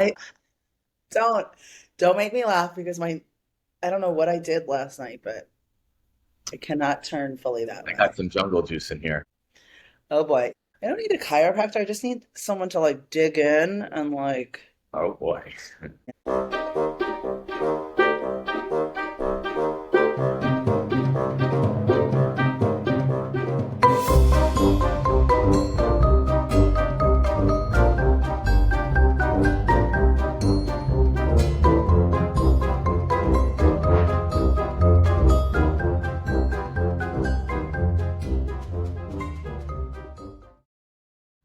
I don't don't make me laugh because I don't know what I did last night, but I cannot turn fully that I way. got some jungle juice in here. Oh boy. I don't need a chiropractor. I just need someone to like dig in and like Oh boy.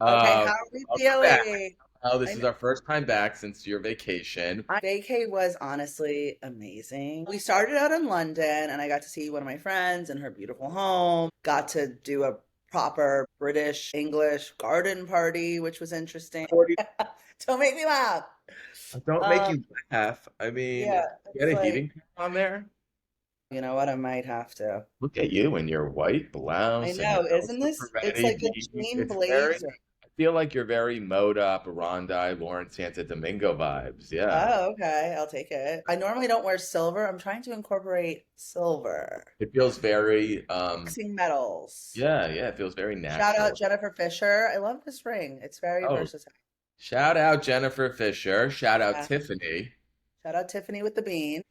okay, how are we Welcome back. feeling? Oh, this I is know our first time back since your vacation. my vacay was honestly amazing. We started out in London and I got to see one of my friends in her beautiful home. Got to do a proper British English garden party, which was interesting. 40. Don't make me laugh. Don't make Um, you laugh. I mean, yeah, you it's got a like, heating pad on there? you know what? I might have to. Look at you in your white I blouse and your know, isn't Elsa this? It's Ferretti like a beanie. jean It's very, blazer. I feel like you're very mode up, Rondi, Lauren Santa Domingo vibes. Yeah. Oh, okay. I'll take it. I normally don't wear silver. I'm trying to incorporate silver. It feels very, Mixing metals. yeah, it feels very Shout out natural. Jennifer Fisher. I love this ring. It's very Oh, versatile. shout out Jennifer Fisher. Shout out Yeah. Tiffany. Shout out Tiffany with the bean.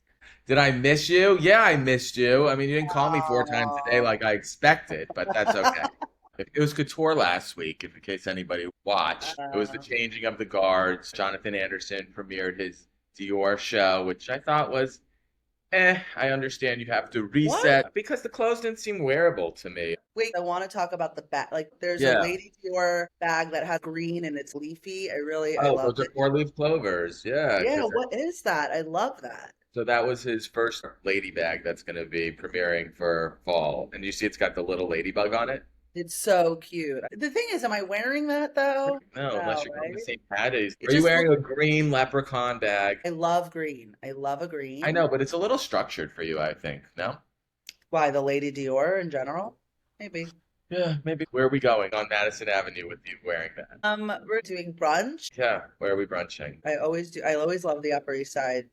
Did I miss you? Yeah, I missed you. I mean, you didn't call me 4 times a day Oh. like I expected, but that's okay. It was couture last week, in case anybody watched. It was the Uh, changing of the guards. Jonathan Anderson premiered his Dior show, which I thought was, I understand you have to what? reset because the clothes didn't seem wearable to me. Wait, I want to talk about the bag. Like, there's a Yeah. Lady Dior bag that has green and it's leafy. I Oh, those loved are it. four-leaf clovers. Yeah, Yeah, because what is that? I love that. so that was his first lady bag that's going to be premiering for fall. And you see it's got the little ladybug on it? It's so cute. The thing is, am I wearing that though? No, unless No, you're going to right? St. Patty's. It Are you just wearing looks, a green leprechaun bag? I love green. I love a I green. know, but it's a little structured for you, I think. No? Why, the Lady Dior in general? Maybe. Yeah, maybe. Where are we going on Madison Avenue with you wearing that? We're doing brunch. Yeah, where are we brunching? I always do. I always love the Upper East Side,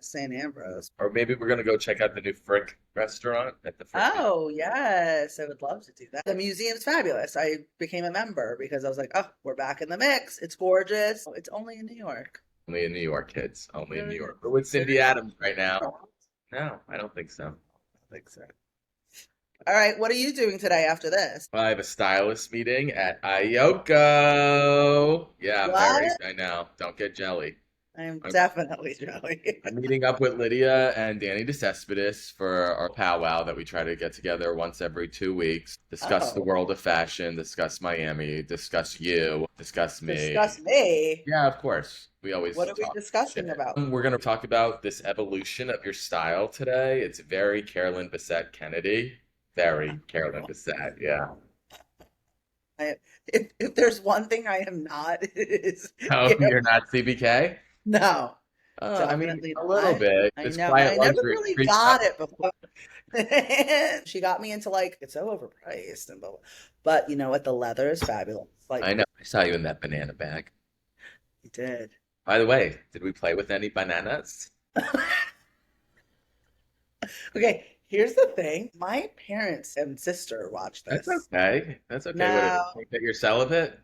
St. Ambrose. Or maybe we're going to go check out the new Frick restaurant at the Frick Museum. Oh, yes. I would love to do that. The museum's fabulous. I became a member because I was like, oh, we're back in the mix. It's gorgeous. It's only in New York. Only in New York, kids. Only in New It York. We're with Cindy is. Adams right now. No, I don't think so. I don't think so. All right. What are you doing today after this? I have a stylist meeting at Ayoko. Yeah, very. What? I know. Don't get jelly. I'm I'm, definitely jelly. I'm meeting up with Lydia and Danny DeCespedes for our powwow that we try to get together once every 2 weeks, discuss the Oh, world of fashion, discuss Miami, discuss you, discuss me. discuss me. Yeah, of course. We always What are we talk discussing shit. about? We're going to talk about this evolution of your style today. It's very Carolyn Bessette Kennedy. Very Carolyn Bessette, yeah. I, if there's one thing I am not, it is Oh, Carol. you're not CBK? No, I mean, definitely a little not. bit. I It's know. And I quiet never luxury really creeps got up. it before. She got me into like it's so overpriced and blah, blah. But you know what? The leather is fabulous. Like I know. I saw you in that banana bag. you did. By the way, did we play with any bananas? Okay, here's the thing. My parents and sister watch That's this. okay. That's okay. What, do they Now, think that you're celibate?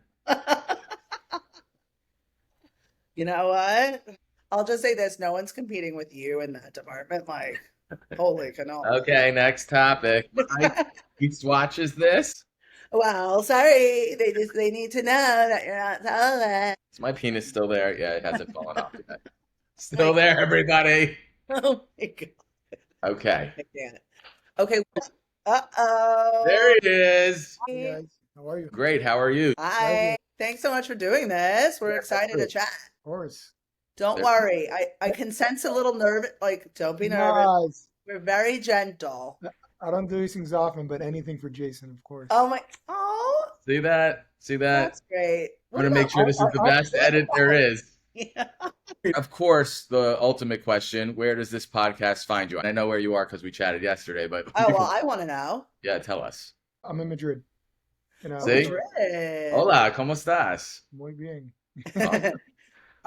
you know what? I'll just say this, no one's competing with you in that department. Like, holy cannoli. Okay, next topic. My niece watches this. Well, sorry. They need to know that you're not celibate. Is my penis still there? Yeah, it hasn't fallen off yet. Still Like, there, everybody. oh my God. Okay. I can't. Okay. There Uh-oh. it is. Hey guys, how are you? Of Great. How are you? Hi. Thanks so much for doing this. We're excited to chat. course. Don't There- worry. I can sense a little nervous. Like, don't be nervous. Nice. We're very gentle. I don't do these things often, but anything for Jason, of course. Oh my. Oh, See that? See that? that's great. I'm What gonna make about sure this is the best edit there is. yeah. Of course, the ultimate question, where does this podcast find you? And I know where you are because we chatted yesterday, but Oh, well, I want to know. yeah, tell us. I'm in Madrid. Oh, See? Madrid. Hola, ¿cómo estás? Muy bien. Awesome.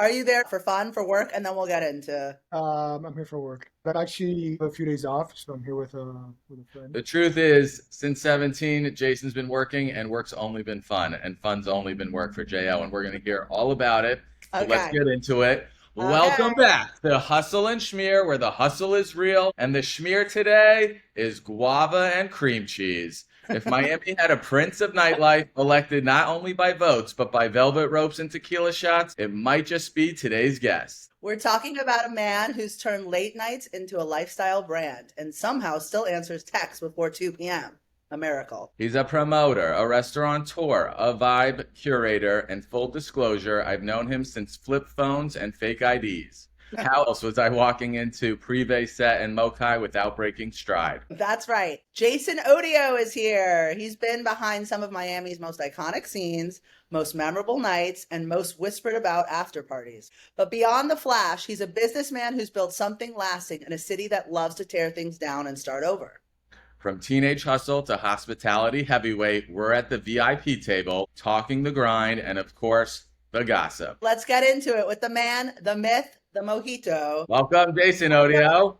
Are you there for fun, for work? And then we'll get into. I'm here for work, but actually a few days off, so I'm here with a friend. The truth is, since 17, Jason's been working and work's only been fun and fun's only been work for JO, and we're going to hear all about it. So let's Okay. get into it. Welcome Okay. back to Hustle and Schmear, where the hustle is real. And the schmear today is guava and cream cheese. If Miami had a prince of nightlife elected not only by votes, but by velvet ropes and tequila shots, it might just be today's guest. We're talking about a man who's turned late nights into a lifestyle brand and somehow still answers texts before 2 p.m. A miracle. He's a promoter, a restaurateur, a vibe curator, and full disclosure, I've known him since flip phones and fake IDs. How else was I walking into Privé Set and Mokai without breaking stride? That's right. Jason Odio is here. He's been behind some of Miami's most iconic scenes, most memorable nights, and most whispered about after parties. But beyond the flash, he's a businessman who's built something lasting in a city that loves to tear things down and start over. From teenage hustle to hospitality heavyweight, we're at the VIP table, talking the grind, and of course, the gossip. Let's get into it with the man, the myth, the mojito. Welcome, Jason Odio.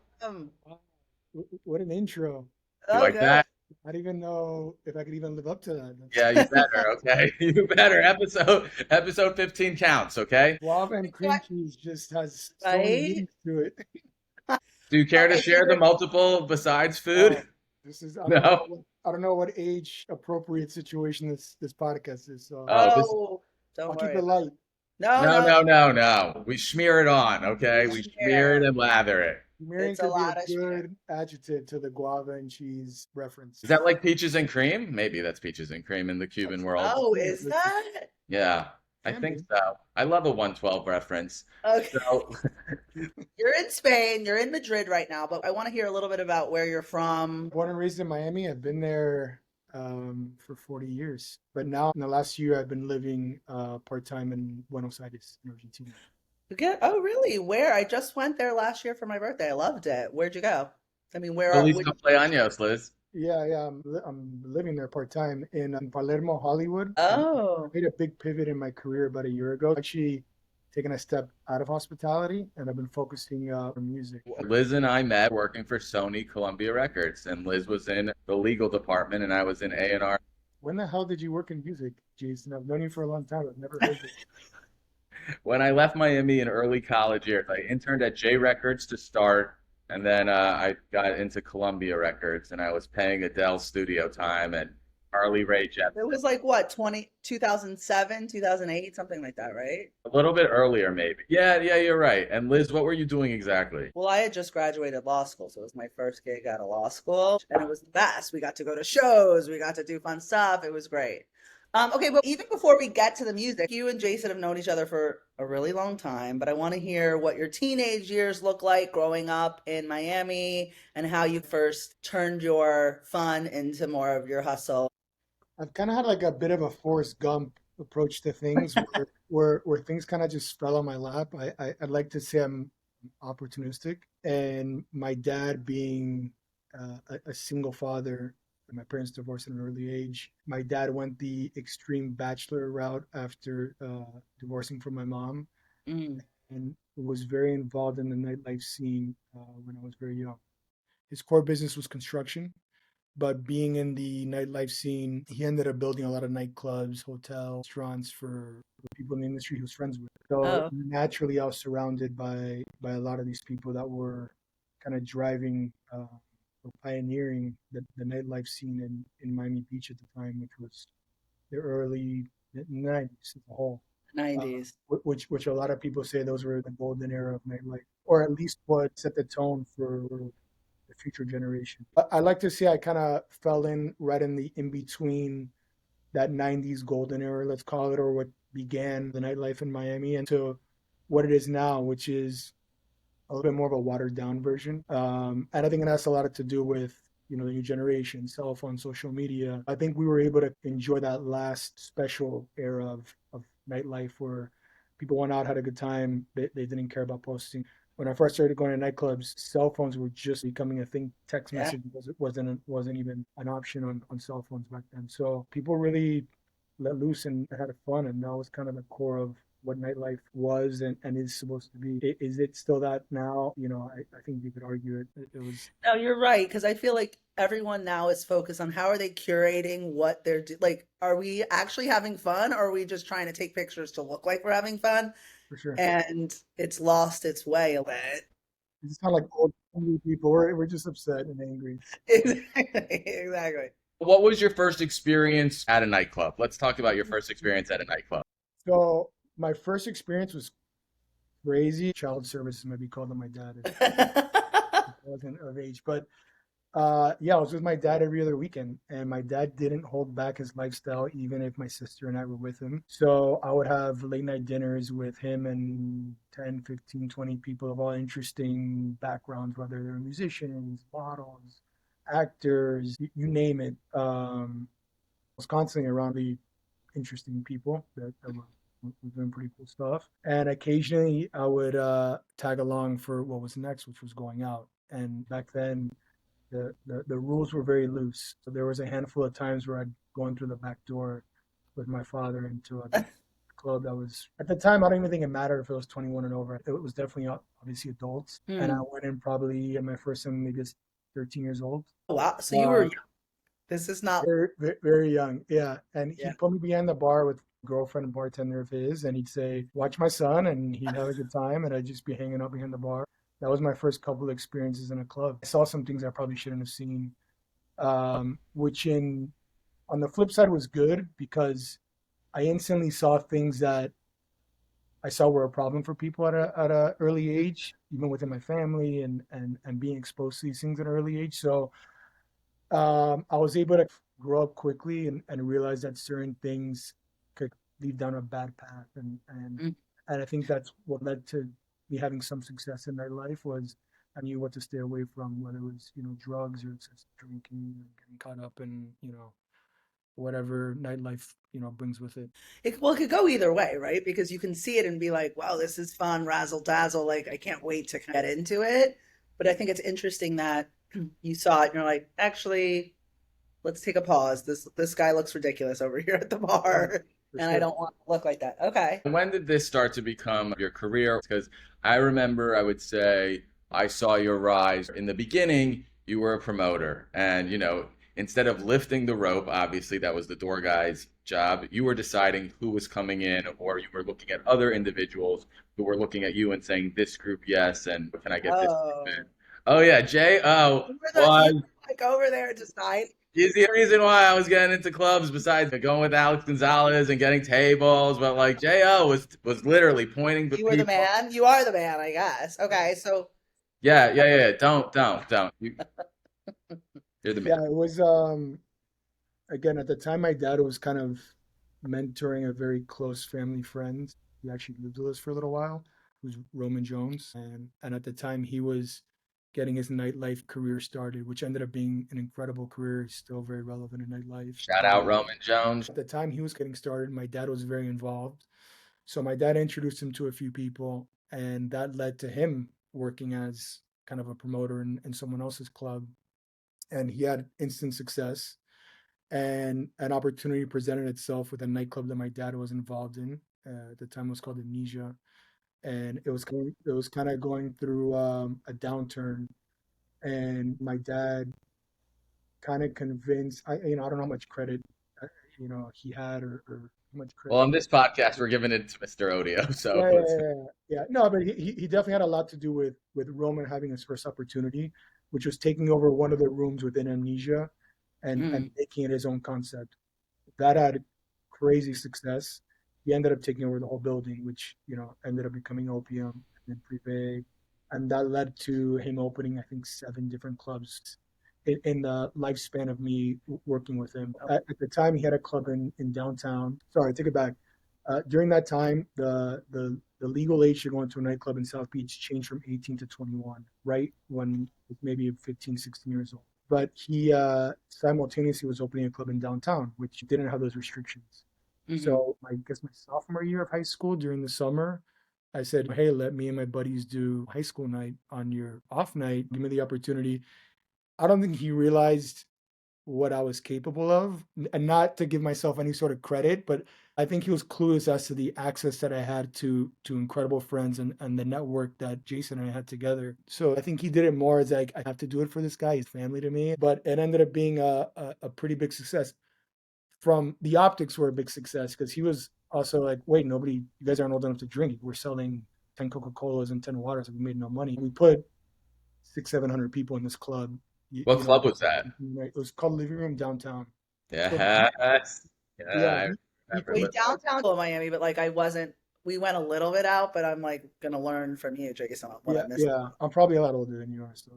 What an intro! You like that? I don't even know if I could even live up to that. Yeah, you better, okay? You better. Episode 15 counts, okay? Guava and cream cheese just has so Right? many meanings to it. Do you care to share the multiple besides food? This is No. I don't know what age appropriate situation this podcast is. So Oh, don't I'll worry. keep it light. No. We smear it on, okay? We smear it and lather it. Smearing It's a could be lot a of good adjective to the guava and cheese reference. Is that like peaches and cream? Maybe that's peaches and cream in the Cuban world. Oh, is that? Yeah, I think so. I love a 112 reference. Okay. So, You're in Spain, you're in Madrid right now, but I want to hear a little bit about where you're from. Born and raised in Miami. I've been there for 40 years. But now, in the last year, I've been living part-time in Buenos Aires, in Argentina. Oh, really? Where? I just went there last year for my birthday. I loved it. Where'd you go? I mean, where are Feliz cumpleaños, Liz. Yeah. I'm living there part-time in Palermo, Hollywood. Oh. I made a big pivot in my career about a year ago. Actually, taking a step out of hospitality, and I've been focusing on music. Liz and I met working for Sony Columbia Records, and Liz was in the legal department, and I was in A&R. When the hell did you work in music, Jason? I've known you for a long time. I've never heard of it. When I left Miami in early college years, I interned at J Records to start, and then I got into Columbia Records, and I was paying Adele's studio time and Harley Rae Jepsen. It was like what, 2007, 2008, something like that, right? A little bit earlier, maybe. Yeah, you're right. And Liz, what were you doing exactly? Well, I had just graduated law school, so it was my first gig out of law school, and it was the best. We got to go to shows, we got to do fun stuff. It was great. Okay, but even before we get to the music, you and Jason have known each other for a really long time, but I want to hear what your teenage years look like growing up in Miami and how you first turned your fun into more of your hustle. I've kind of had like a bit of a Forrest Gump approach to things where things kind of just fell on my lap. I'd like to say I'm opportunistic, and my dad being a single father, my parents divorced at an early age. My dad went the extreme bachelor route after divorcing from my mom, and was very involved in the nightlife scene when I was very young. His core business was construction, but being in the nightlife scene, he ended up building a lot of nightclubs, hotels, restaurants for people in the industry he was friends with. So naturally, I was surrounded by a lot of these people that were kind of driving or pioneering the nightlife scene in Miami Beach at the time, which was the early 90s as a whole. 90s. Which a lot of people say those were the golden era of nightlife, or at least what set the tone for the future generation. I like to say I kind of fell in right in between that 90s golden era, let's call it, or what began the nightlife in Miami, and to what it is now, which is a little bit more of a watered down version. And I think it has a lot to do with, the new generation, cell phone, social media. I think we were able to enjoy that last special era of nightlife where people went out, had a good time. They didn't care about posting. When I first started going to nightclubs, cell phones were just becoming a thing. Text message wasn't even an option on cell phones back then. So people really let loose and had fun, and that was kind of the core of what nightlife was and is supposed to be. Is it still that now? I think you could argue it was No, you're right, because I feel like everyone now is focused on how are they curating what they're like, are we actually having fun, or are we just trying to take pictures to look like we're having fun? for sure. And it's lost its way a bit. It's kind of like old angry people. We're just upset and angry. Exactly, exactly. What was your first experience at a nightclub? Let's talk about your first experience at a nightclub. So my first experience was crazy. Child services might be called on my dad if I wasn't of age. But yeah, I was with my dad every other weekend, and my dad didn't hold back his lifestyle, even if my sister and I were with him. So I would have late night dinners with him and 10, 15, 20 people of all interesting backgrounds, whether they're musicians, models, actors, you name it. I was constantly around the interesting people that were doing pretty cool stuff. And occasionally I would tag along for what was next, which was going out. And back then, the rules were very loose. So there was a handful of times where I'd go in through the back door with my father into a club that was, at the time, I don't even think it mattered if it was 21 and over. It was definitely obviously adults. And I Hmm. went in probably at my first time, maybe just 13 years old. Wow. So you were Uh, young. This is not, very, very young. Yeah. And yeah. he'd put me behind the bar with a girlfriend and bartender of his, and he'd say, "Watch my son," and he'd have a good time. And I'd just be hanging out behind the bar. That was my first couple of experiences in a club. I saw some things I probably shouldn't have seen, which on the flip side was good because I instantly saw things that I saw were a problem for people at a early age, even within my family and being exposed to these things at an early age. So I was able to grow up quickly and realize that certain things could lead down a bad path, and I think that's what led to me having some success in my life was I knew what to stay away from, whether it was drugs or excessive drinking, or getting caught up in whatever nightlife brings with it. Well, it could go either way, right? Because you can see it and be like, wow, this is fun, razzle dazzle. Like, I can't wait to get into it. But I think it's interesting that you saw it and you're like, actually, let's take a pause. This guy looks ridiculous over here at the Yeah, bar, for and I sure. don't want to look like that. Okay. When did this start to become your career? Because I remember, I would say, I saw your rise. In the beginning, you were a promoter, and instead of lifting the rope, obviously that was the door guy's job, you were deciding who was coming in, or you were looking at other individuals who were looking at you and saying, this group, yes, and can I get this group in? Oh, Oh yeah, J.O. you was were like over there deciding. He's the reason why I was getting into clubs besides going with Alex Gonzalez and getting tables, but like Jo was literally pointing to You were the people. man. You are the man, I guess. Okay, so Yeah, yeah, yeah. Don't. You're the man. Yeah, it was again at the time my dad was kind of mentoring a very close family friend. He actually lived with us for a little while, who's Roman Jones, and at the time he was getting his nightlife career started, which ended up being an incredible career. He's still very relevant in nightlife. Shout out Roman Jones. At the time he was getting started, my dad was very involved. So my dad introduced him to a few people, and that led to him working as kind of a promoter in someone else's club. And he had instant success. And an opportunity presented itself with a nightclub that my dad was involved in. At the time, it was called Amnesia, and it was kind of going through a downturn. And my dad kind of convinced I don't know how much credit he had or how much Well, credit. on this podcast, we're giving it to Mr. Odio. So Yeah, yeah, let's. yeah, yeah. Yeah. No, but he definitely had a lot to do with Roman having his first opportunity, which was taking over one of the rooms within Amnesia and mm, making it his own concept. That had crazy success. He ended up taking over the whole building, which ended up becoming Opium and then Privé, and that led to him opening I think 7 different clubs in the lifespan of me working with him. At the time, he had a club in downtown. Sorry, I take it back. During that time, the legal age to go into a nightclub in South Beach changed from 18 to 21, right when maybe 15, 16 years old. But he simultaneously was opening a club in downtown, which didn't have those restrictions. hmm. So I guess my sophomore year of high school during the summer, I said, hey, let me and my buddies do high school night on your off night. Give me the opportunity. I don't think he realized what I was capable of, and not to give myself any sort of credit, but I think he was clueless as to the access that I had to incredible friends and the network that Jason and I had together. So I think he did it more as like, I have to do it for this guy. He's family to me. But it ended up being a pretty big success. From the optics were a big success because he was also like, wait, nobody, you guys aren't old enough to drink. We're selling 10 Coca-Colas and 10 waters and we made no money. We put six, 700 people in this club. What club was that? Right? It was called Living Room Downtown. So Yes. Yeah, yeah, I he remember. Wait, downtown Miami, but like I wasn't. We went a little bit out, but I'm like gonna learn from you, Jason, on what I yeah, missed. yeah. I'm probably a lot older than you are, so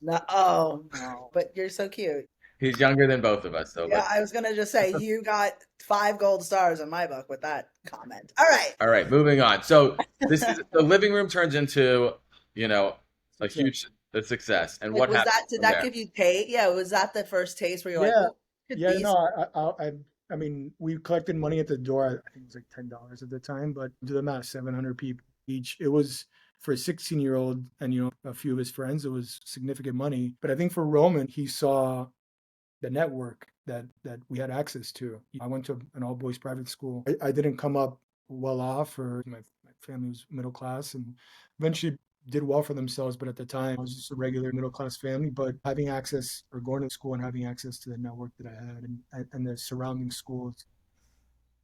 No, oh no, but you're so cute. He's younger than both of us, so Yeah, let's. I was gonna just say you got 5 gold stars in my book with that comment. All right. All right, moving on. So this is the living room turns into, you know, a success. huge success. And Like, what was happened that, did from that there? give you taste? Yeah, was that the first taste where you're like, Yeah, oh, could yeah. be No, I mean, we collected money at the door. I think it was like $10 at the time, but do the math, 700 people each. It was for a 16-year-old and a few of his friends. It was significant money. But I think for Roman, he saw the network that we had access to. I went to an all boys private school. I didn't come up well off, or my family was middle class, and eventually did well for themselves. But at the time, I was just a regular middle class family. But having access, or going to school and having access to the network that I had, and the surrounding schools,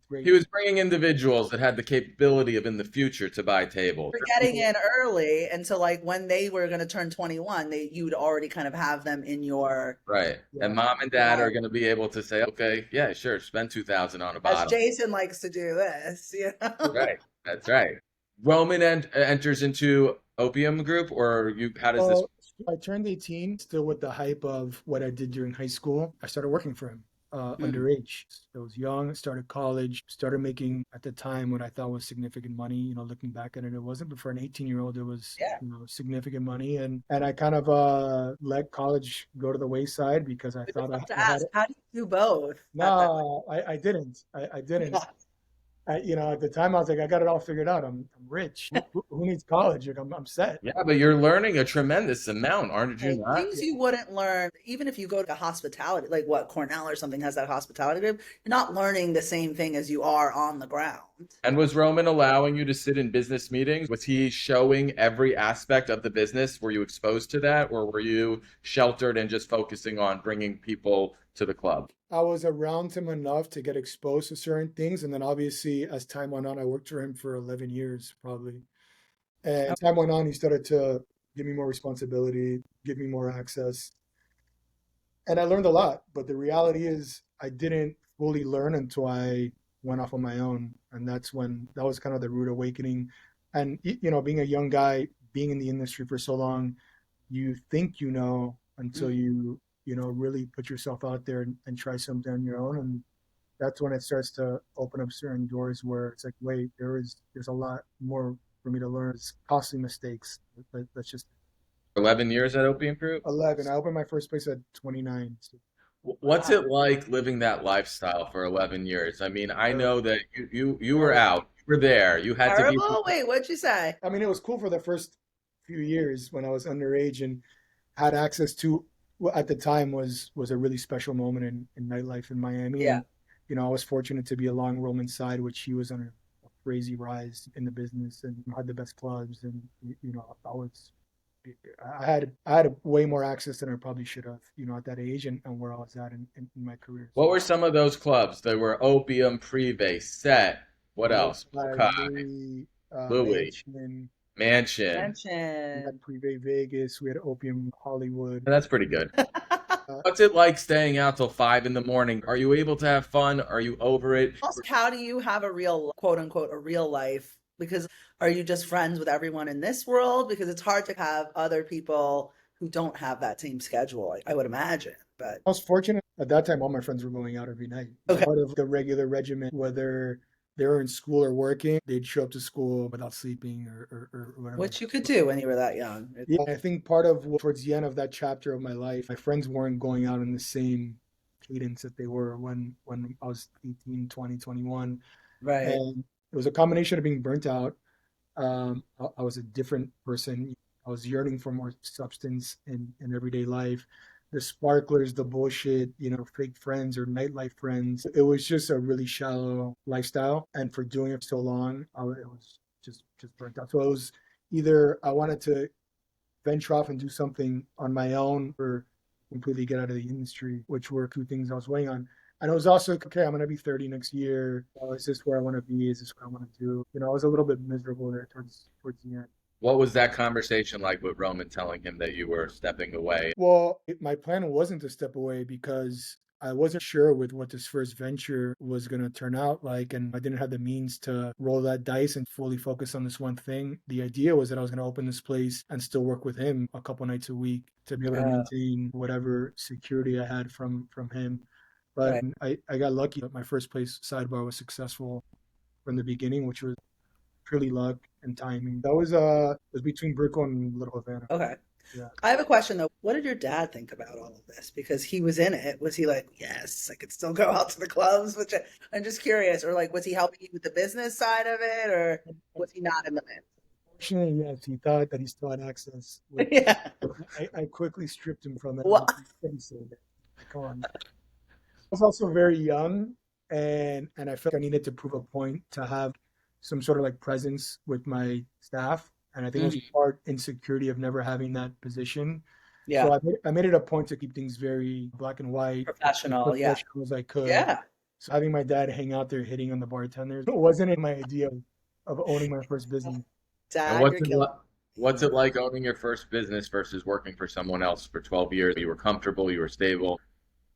great. He was bringing individuals that had the capability of in the future to buy tables. for getting in early, and so like when they were gonna turn 21, you'd already kind of have them in your Right. And Yeah. mom and dad are life. going to be able to say, okay, yeah, sure, spend 2,000 on a As bottle. Jason likes to do this, Right. That's right. Roman enters into opium group, or you, how does this? So I turned 18, still with the hype of what I did during high school. I started working for him Mm. underage. I was young, started college, started making at the time what I thought was significant money. Looking back at it, it wasn't, but for an 18-year-old, it was Yeah. significant money. And I kind of let college go to the wayside because I I just thought have to I had ask, it. how do you do both at that No, I didn't. I didn't. At the time, I was like, I got it all figured out. I'm rich. Who needs college? Like, I'm set. Yeah, but you're learning a tremendous amount, aren't you Like, not? things you wouldn't learn, even if you go to hospitality, like what Cornell or something has that hospitality group, you're not learning the same thing as you are on the ground. And was Roman allowing you to sit in business meetings? Was he showing every aspect of the business? Were you exposed to that, or were you sheltered and just focusing on bringing people to the club? I was around him enough to get exposed to certain things. And then obviously, as time went on, I worked for him for 11 years probably. And time went on, he started to give me more responsibility, give me more access. And I learned a lot. But the reality is, I didn't fully learn until I went off on my own. And that was kind of the rude awakening. And, being a young guy, being in the industry for so long, you think until Mm. you really put yourself out there and try something on your own. And that's when it starts to open up certain doors where it's like, wait, there's a lot more for me to learn. It's costly mistakes. That's just 11 years at Opium Group? 11. I opened my first place at 29. So, What's it like living that lifestyle for 11 years? I mean, I know that you were terrible. out, you were there, you had to be. Terrible? Wait, what'd you say? I mean, it was cool for the first few years when I was underage and had access to what at the time was a really special moment in nightlife in Miami. Yeah. And I was fortunate to be along Roman's side, which he was on a crazy rise in the business and had the best clubs. And I had way more access than I probably should have, at that age and where I was at in my career. What So were some of those clubs? There were Opium, Privé, Set. What else? Northside, Bokai, Louis, Louis, Mansion. Mansion. We Mention. had Privé Vegas. We had Opium Hollywood. That's pretty good. Uh, What's it like staying out till 5 in the morning? Are you able to have fun? Are you over it? Also, how do you have a real, quote unquote, a real life? Because are you just friends with everyone in this world? Because it's hard to have other people who don't have that same schedule, I would imagine. But I was fortunate at that time. All my friends were going out every night. okay, Part of the regular regimen, whether they were in school or working, they'd show up to school without sleeping or whatever. what you could do when you were that young. Yeah, I think part of towards the end of that chapter of my life, my friends weren't going out in the same cadence that they were when I was 18, 20, 21. Right. And it was a combination of being burnt out. I was a different person. I was yearning for more substance in everyday life. the sparklers, the bullshit, fake friends or nightlife friends. It was just a really shallow lifestyle. And for doing it so long, it was just burnt out. So it was either I wanted to venture off and do something on my own or completely get out of the industry, which were two things I was weighing on. And it was also, okay, I'm going to be 30 next year. Is this where I want to be? Is this what I want to do? I was a little bit miserable there towards the end. What was that conversation like with Roman telling him that you were stepping away? Well, my plan wasn't to step away because I wasn't sure with what this first venture was going to turn out like, and I didn't have the means to roll that dice and fully focus on this one thing. The idea was that I was going to open this place and still work with him a couple nights a week to be able to Uh, maintain whatever security I had from him. But right. I got lucky that my first place sidebar was successful from the beginning, which was purely luck and timing. That was it was between Brickell and Little Havana. Okay. Yeah. I have a question though. What did your dad think about all of this? Because he was in it. Was he like, yes, I could still go out to the clubs? I'm just curious. Or like, was he helping you with the business side of it? Or was he not in the mix? Fortunately, yes, he thought that he still had access, which Yeah. I quickly stripped him from it. What? Couldn't say that. Come on. I was also very young, and I felt like I needed to prove a point to have some sort of like presence with my staff. And I think it was Mhm. part insecurity of never having that position. So Yeah. I made it a point to keep things very black and white, as Professional. Yeah. professional as I could. Yeah. So having my dad hang out there hitting on the bartenders wasn't in my idea of owning my first business. And Dad, you're killing what's it like owning your first business versus working for someone else for 12 years? You were comfortable, you were stable.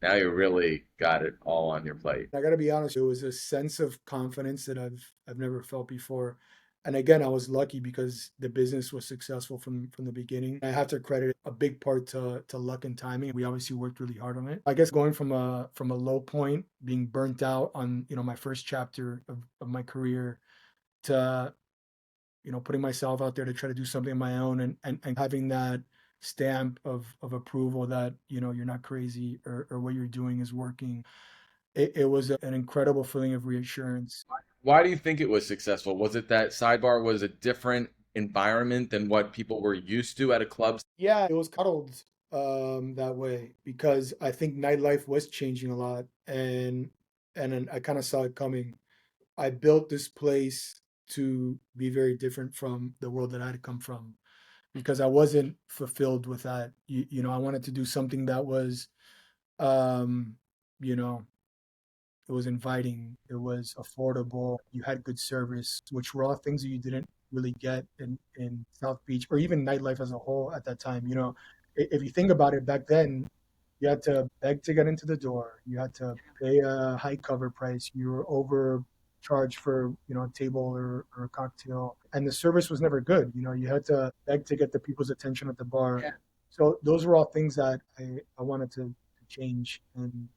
Now you really got it all on your plate. I got to be honest, it was a sense of confidence that I've never felt before. And again, I was lucky because the business was successful from the beginning. I have to credit a big part to luck and timing. We obviously worked really hard on it. I guess going from a low point, being burnt out on, my first chapter of my career to, putting myself out there to try to do something on my own and having that stamp of approval that, you're not crazy or what you're doing is working. It was an incredible feeling of reassurance. Why do you think it was successful? Was it that Sidebar was a different environment than what people were used to at a club? Yeah, it was cuddled that way because I think nightlife was changing a lot, and then I kind of saw it coming. I built this place to be very different from the world that I had come from because I wasn't fulfilled with that. I wanted to do something that was, um, you know, it was inviting, it was affordable, you had good service, which were all things that you didn't really get in South Beach or even nightlife as a whole at that time. If you think about it back then, you had to beg to get into the door. You had to pay a high cover price. You were overcharged for, a table or a cocktail. And the service was never good. You had to beg to get the people's attention at the bar. Yeah. So those were all things that I wanted to change. And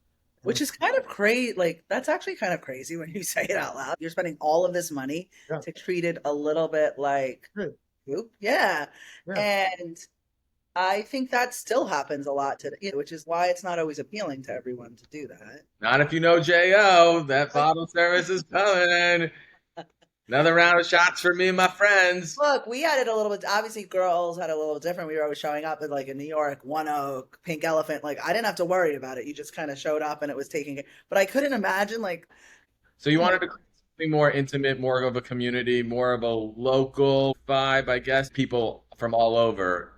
Which is kind of crazy. Like, that's actually kind of crazy when you say it out loud. You're spending all of this money yeah, to treat it a little bit like good. poop. Yeah. Yeah. And I think that still happens a lot today, which is why it's not always appealing to everyone to do that. Not if you know J.O. That bottle service is coming. Another round of shots for me and my friends. Look, we had it a little bit. Obviously, girls had a little different. We were always showing up at like in New York, One Oak, Pink Elephant. Like I didn't have to worry about it. You just kind of showed up and it was taking it. But I couldn't imagine like, So you wanted to create something more intimate, more of a community, more of a local vibe, I guess. People from all over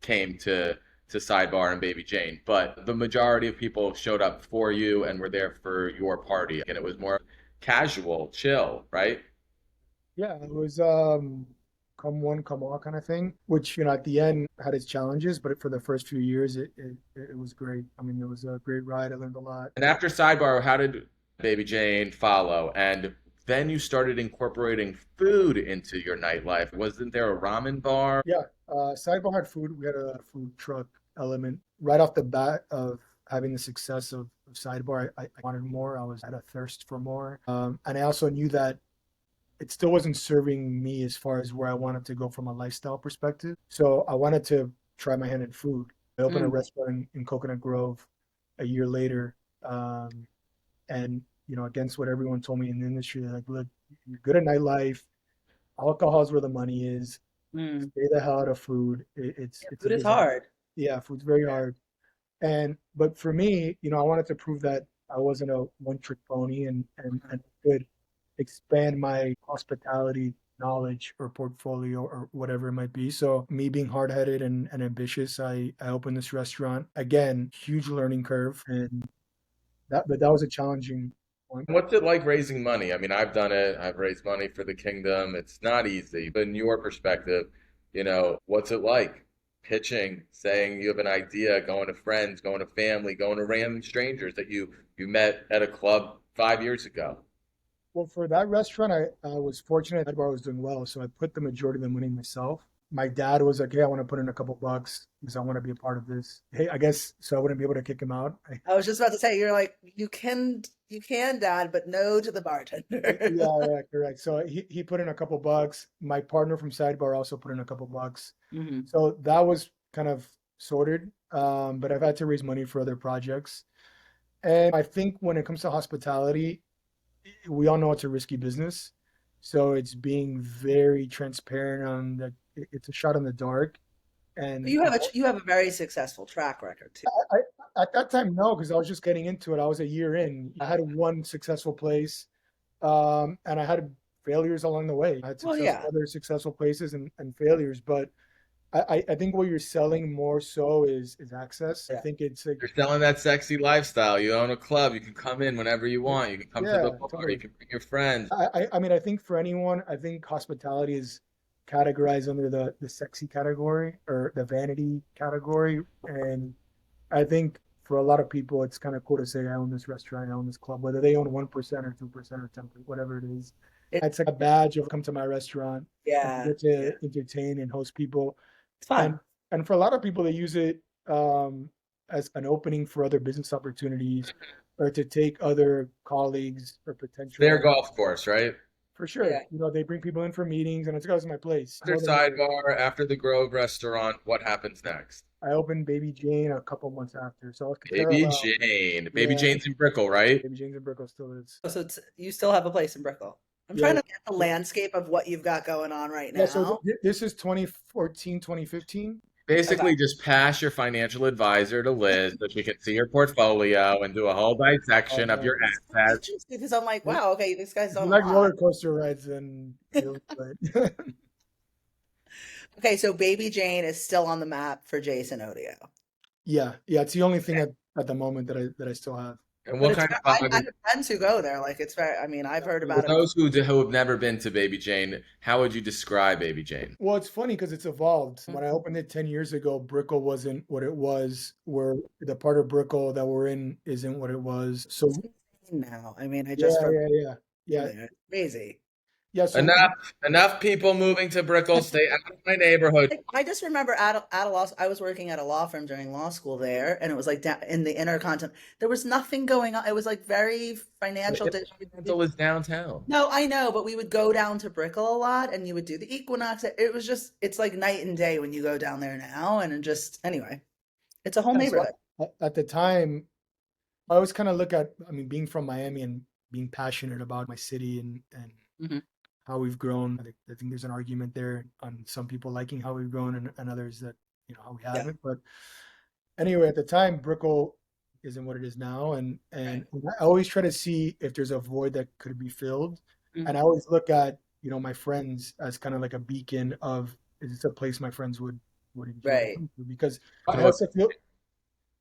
came to Sidebar and Baby Jane, but the majority of people showed up for you and were there for your party, and it was more casual, chill, right? Yeah, it was come one, come all kind of thing, which, at the end had its challenges, but for the first few years, it was great. I mean, it was a great ride. I learned a lot. And after Sidebar, how did Baby Jane follow? And then you started incorporating food into your nightlife. Wasn't there a ramen bar? Yeah, Sidebar had food. We had a food truck element right off the bat of having the success of Sidebar. I wanted more. Had a thirst for more, and I also knew that it still wasn't serving me as far as where I wanted to go from a lifestyle perspective. So I wanted to try my hand in food. I opened a mm, restaurant in Coconut Grove a year later. And, against what everyone told me in the industry, they're like, look, you're good at nightlife. Alcohol is where the money is. mm. Stay the hell out of food. It's Food a is business. hard. Yeah, food's very hard. But for me, I wanted to prove that I wasn't a one-trick pony, and could expand my hospitality knowledge or portfolio or whatever it might be. So me being hard-headed and ambitious, I opened this restaurant. Again, huge learning curve, and that was a challenging point. What's it like raising money? I mean, I've done it. I've raised money for the kingdom. It's not easy. But in your perspective, what's it like pitching, saying you have an idea, going to friends, going to family, going to random strangers that you met at a club 5 years ago? Well, for that restaurant, I was fortunate that I was doing well, so I put the majority of the money myself. My dad was like, "Hey, I want to put in a couple bucks because I want to be a part of this." Hey, I guess so I wouldn't be able to kick him out. I was just about to say, you're like, you can, Dad, but no to the bartender. Yeah, correct. So he put in a couple bucks. My partner from Sidebar also put in a couple bucks. Hmm. So that was kind of sorted. But I've had to raise money for other projects. And I think when it comes to hospitality, we all know it's a risky business. So it's being very transparent on that it's a shot in the dark. But And you have a very successful track record too. at that time, no, because I was just getting into it. I was a year in. I had one successful place, and I had failures along the way. I had Well, yeah. other successful places and failures, but I think what you're selling more so is access. I Yeah. think it's like, You're selling that sexy lifestyle. You own a club. You can come in whenever you want. You can come to the yeah, bar. You totally. can bring your friends. I mean, I think for anyone, I think hospitality is categorized under the sexy category or the vanity category. And I think for a lot of people, it's kind of cool to say, I own this restaurant, I own this club, whether they own 1% or 2% or 10%, whatever it is. It, It's like a badge of come to my restaurant and yeah, get yeah. to entertain and host people. It's fun. And and for a lot of people, they use it as an opening for other business opportunities or to take other colleagues or It's their potential. golf course, right? For Yeah. sure, they bring people in for meetings, and it's goes to my place. After More the merrier. Sidebar, after the Grove restaurant, what happens next? I opened Baby Jane a couple months after, so I was Baby parallel. Jane. Baby Yeah, Jane's in Brickell, right? Baby Jane's in Brickell still is. So you still have a place in Brickell. I'm Yeah, trying to get the landscape of what you've got going on right yeah. So now. this is 2014, 2015. Okay. Basically, just pass your financial advisor to Liz so she can see your portfolio and do a whole Oh, dissection of your nice. assets. Because I'm like, If wow, okay, this guy's you done a like lot. roller coaster rides, then you'll enjoy it. Okay, so Baby Jane is still on the map for Jason Odio. Yeah. It's the only thing at the moment that I still have. And But what it's kind of I vibe? have friends who go there. Like it's very. I mean, I've heard For about it. those who have never been to Baby Jane, how would you describe Baby Jane? Well, it's funny because it's evolved. When I Mhm. opened it 10 years ago, Brickell wasn't what it was. Where the part of Brickell that we're in isn't what it was. So It's insane now. I mean, I just yeah, remember yeah, yeah, yeah, there. It's crazy. yeah. So Enough people moving to Brickell. Stay out of my neighborhood. I just remember at a law. I was working at a law firm during law school there, and it was like down in the intercontinental. There was nothing going on. It was like very The financial district. Intercontinental is downtown. No, I know, but we would go down to Brickell a lot, and you would do the Equinox. It was just, it's like night and day when you go down there now, and it just anyway, it's a whole yeah, so neighborhood. at the time, I always kind of look at. I mean, being from Miami and being passionate about my city and Hmm. how we've grown. I think there's an argument there on some people liking how we've grown and others that how we Yeah, haven't. But anyway, at the time, Brickell isn't what it is now, right. and I always try to see if there's a void that could be filled, and I Hmm. always look at my friends as kind of like a beacon of is this a place my friends would enjoy Right. coming to because I it hope has to feel.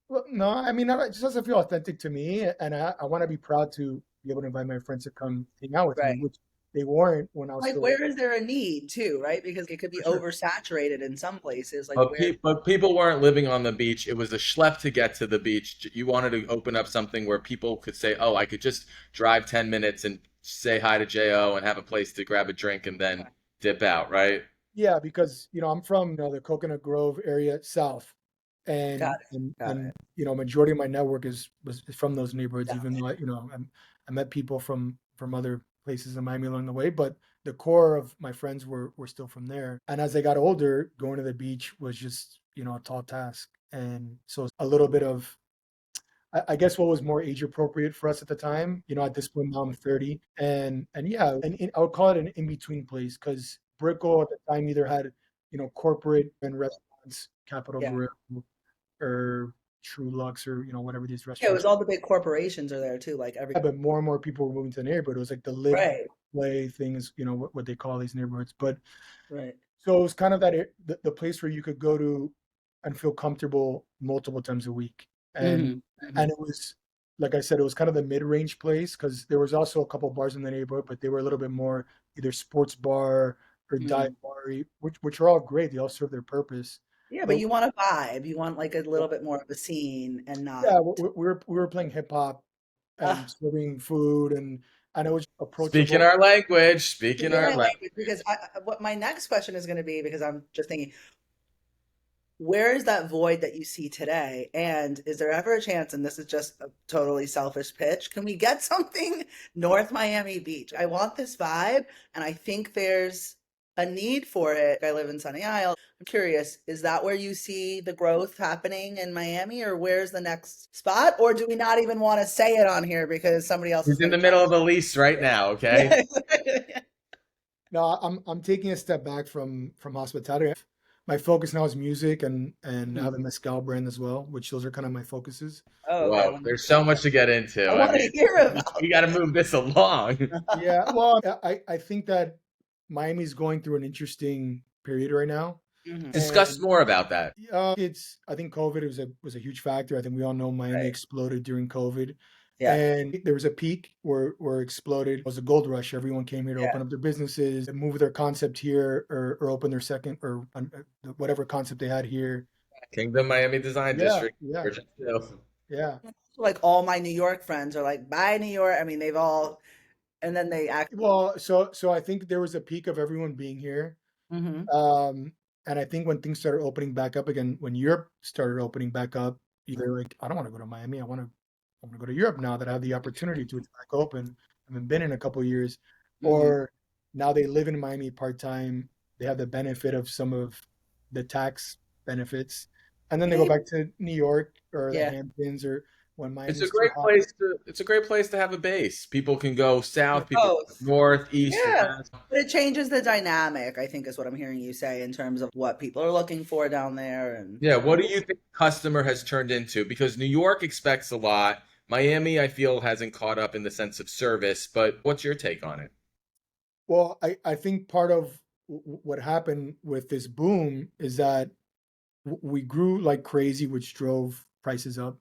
Well, no, I mean, it just doesn't feel authentic to me, and I want to be proud to be able to invite my friends to come hang out with me, Right. which they weren't when I was Like, still. where is there a need too, right? Because it could be For sure. oversaturated in some places. Like, But, where, but people weren't living on the beach. It was a schlep to get to the beach. You wanted to open up something where people could say, "Oh, I could just drive 10 minutes and say hi to Jo and have a place to grab a drink and then dip out," right? Yeah, because I'm from the Coconut Grove area south, got and it, and got and it. majority of my network is from those neighborhoods. Yeah. Even though I met people from other places in Miami along the way, but the core of my friends were still from there. And as I got older, going to the beach was just a tall task, and so a little bit of I guess what was more age appropriate for us at the time. At this point now I'm 30, and yeah, I would call it an in between place because Brickell at the time either had corporate and restaurants, Capital Yeah. Grill, or True Lux or whatever these Yeah, it restaurants. was all the big corporations are there too, like Yeah, but more and more people were moving to the neighborhood. It was like the live right, play thing is what they call these neighborhoods. But right. so it was kind of that the place where you could go to and feel comfortable multiple times a week. And Hmm. Hmm. and it was, like I said, it was kind of the mid-range place because there was also a couple bars in the neighborhood, but they were a little bit more either sports bar or dive Hmm. bar, which are all great. They all serve their purpose. Yeah, but But you want a vibe. You want like a little bit more of a scene and not. yeah, we were playing hip hop Uh, and serving food, and it was Speaking approachable. our language, speaking Speaking our my Yeah. language, because what my next question is going to be, because I'm just thinking, where is that void that you see today? And is there ever a chance, and this is just a totally selfish pitch, can we get something North Miami Beach? I want this vibe, and I think there's a need for it. I live in Sunny Isle. I'm curious, is that where you see the growth happening in Miami, or where's the next spot? Or do we not even want to say it on here because somebody else is He's in going the to jump? middle of a lease right now, okay? Yeah. No, I'm taking a step back from hospitality. My focus now is music and I have a Mhm. mezcal brand as well, which those are kind of my focuses. Oh, okay. Whoa, there's so much to get into. I I want mean, to hear we about got to move this along. Yeah, well, I think that Miami's going through an interesting period right now, Mhm. Discuss and more about that. it's I think COVID was a huge factor. I think we all know Miami Right. exploded during COVID, Yeah. and there was a peak where it exploded. It was a gold rush. Everyone came here to Yeah. open up their businesses, move their concept here, or open their second or whatever concept they had here. Kingdom Miami Design Yeah, District. yeah, Virgin Hill. yeah. Like all my New York friends are like, bye, New York. I mean, they've all, and then they act. Well, so I think there was a peak of everyone being here. Hmm. Um, and I think when things started opening back up again, when Europe started opening back up, they're like, I don't want to go to Miami. I want to go to Europe now that I have the opportunity to. It's back open. I haven't been in a couple of years. Hmm. Or now they live in Miami part time. They have the benefit of some of the tax benefits. And then they go Yeah. back to New York or the Yeah. Hamptons or when It's a Miami's too great hot. place to it's a great place to have a base. People can go Yeah. south, people can Both. go north, east, Yeah. west. But it changes the dynamic, I think is what I'm hearing you say in terms of what people are looking for down there. And Yeah, what do you think the customer has turned into? Because New York expects a lot. Miami, I feel, hasn't caught up in the sense of service, but what's your take on it? Well, I think part of what happened with this boom is that we grew like crazy, which drove prices up.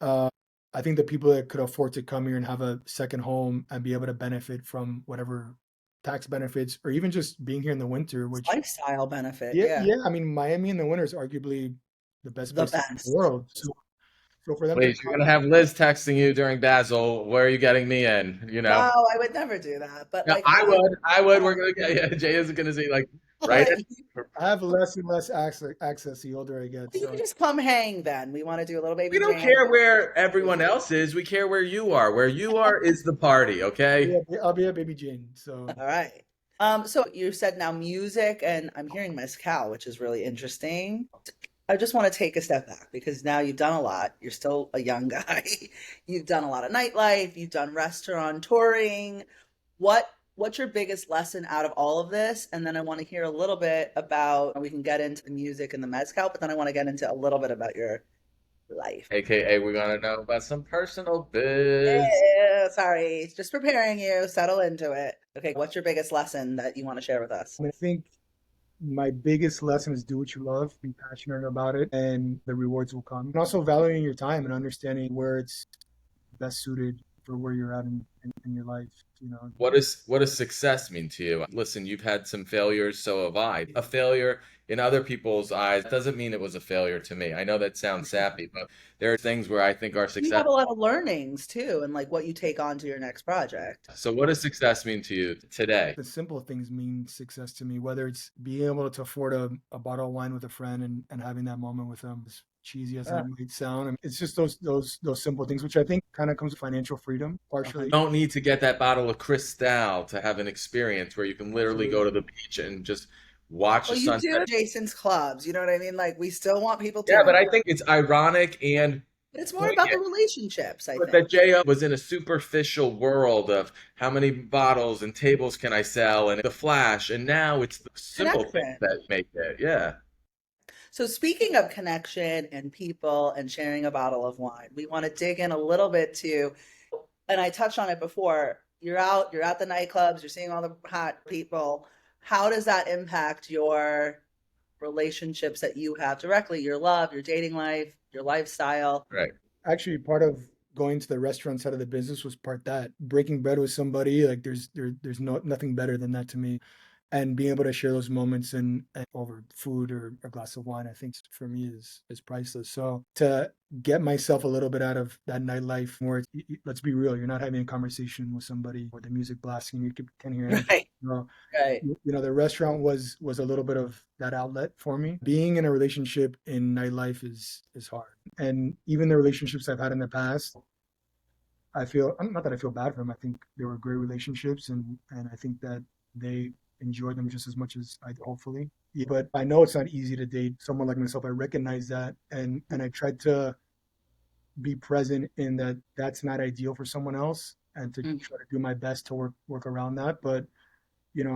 Uh, I think the people that could afford to come here and have a second home and be able to benefit from whatever tax benefits or even just being here in the winter, which lifestyle benefit. yeah, Yeah. yeah, I mean Miami in the winter is arguably the best The place to be in the best. world. So for them to Please, you're gonna come, have Liz texting you during Basel. Where are you getting me in? You No, know? I would never do that. But Yeah, like, I I, would. I would. We're gonna get. Yeah, Jay isn't gonna say like, right? like, I have less and less access the older I get. you can So just come hang then. We want to do a little We baby don't jam. care where everyone else is. We care where you are. Where you are is the party. Okay. I'll be a baby Jane. So All right. So you said now music, and I'm hearing mezcal, which is really interesting. I just want to take a step back because now you've done a lot. You're still a young guy. You've done a lot of nightlife, you've done restaurant touring. What's your biggest lesson out of all of this? And then I want to hear a little bit about, we can get into the music and the mezcal, but then I want to get into a little bit about your life. AKA, we're gonna know about some personal biz. Yeah, sorry, just preparing you. Settle into it. Okay, what's your biggest lesson that you want to share with us? I mean, I think my biggest lesson is do what you love, be passionate about it, and the rewards will come. And also valuing your time and understanding where it's best suited for where you're at in your life. What does success mean to you? Listen, you've had some failures, so have I. A failure in other people's eyes doesn't mean it was a failure to me. I know that sounds sappy, but there are things where I think are You success. have a lot of learnings too, and like what you take on to your next project. So what does success mean to you today? The simple things mean success to me, whether it's being able to afford a bottle of wine with a friend and having that moment with them, as cheesy as that might sound. I mean, it's just those simple things, which I think kind of comes with financial freedom, partially. You don't need to get that bottle of Cristal to have an experience where you can literally go to Absolutely. the beach and just watch the Well, you do sunset. Jason's clubs, you know what I mean? Like we still want people Yeah, but doing I that. think it's ironic and But it's more about the poignant relationships, I that think. J.O. was in a superficial world of how many bottles and tables can I sell and the flash, and now it's the simple things Connection. that make it. Yeah. So speaking of connection and people and sharing a bottle of wine, we want to dig in a little bit to, and I touched on it before. You're out, you're at the nightclubs, you're seeing all the hot people. How does that impact your relationships that you have directly, your love, your dating life, your lifestyle? Right. Actually, part of going to the restaurant side of the business was part that breaking bread with somebody. Like there's nothing better than that to me, and being able to share those moments and over food or a glass of wine, I think for me is priceless. So to get myself a little bit out of that nightlife where let's be real, you're not having a conversation with somebody or the music blasting, can't hear anything. Right, So, right. the restaurant was a little bit of that outlet for me. Being in a relationship in nightlife is hard, and even the relationships I've had in the past, I feel not that I feel bad for them. I think they were great relationships, and I think that they enjoy them just as much as I hopefully. Yeah, but I know it's not easy to date someone like myself. I recognize that, and I tried to be present in that that's not ideal for someone else, and to Mm, try to do my best to work around that. But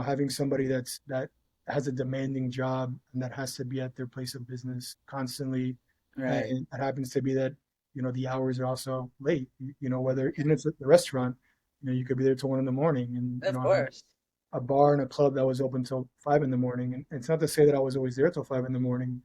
having somebody that has a demanding job and that has to be at their place of business constantly, and right. it happens to be that the hours are also late. Whether even if it's at the restaurant, you could be there till 1 in the morning, and Of I had course. a bar and a club that was open till 5 in the morning, and it's not to say that I was always there till 5 in the morning,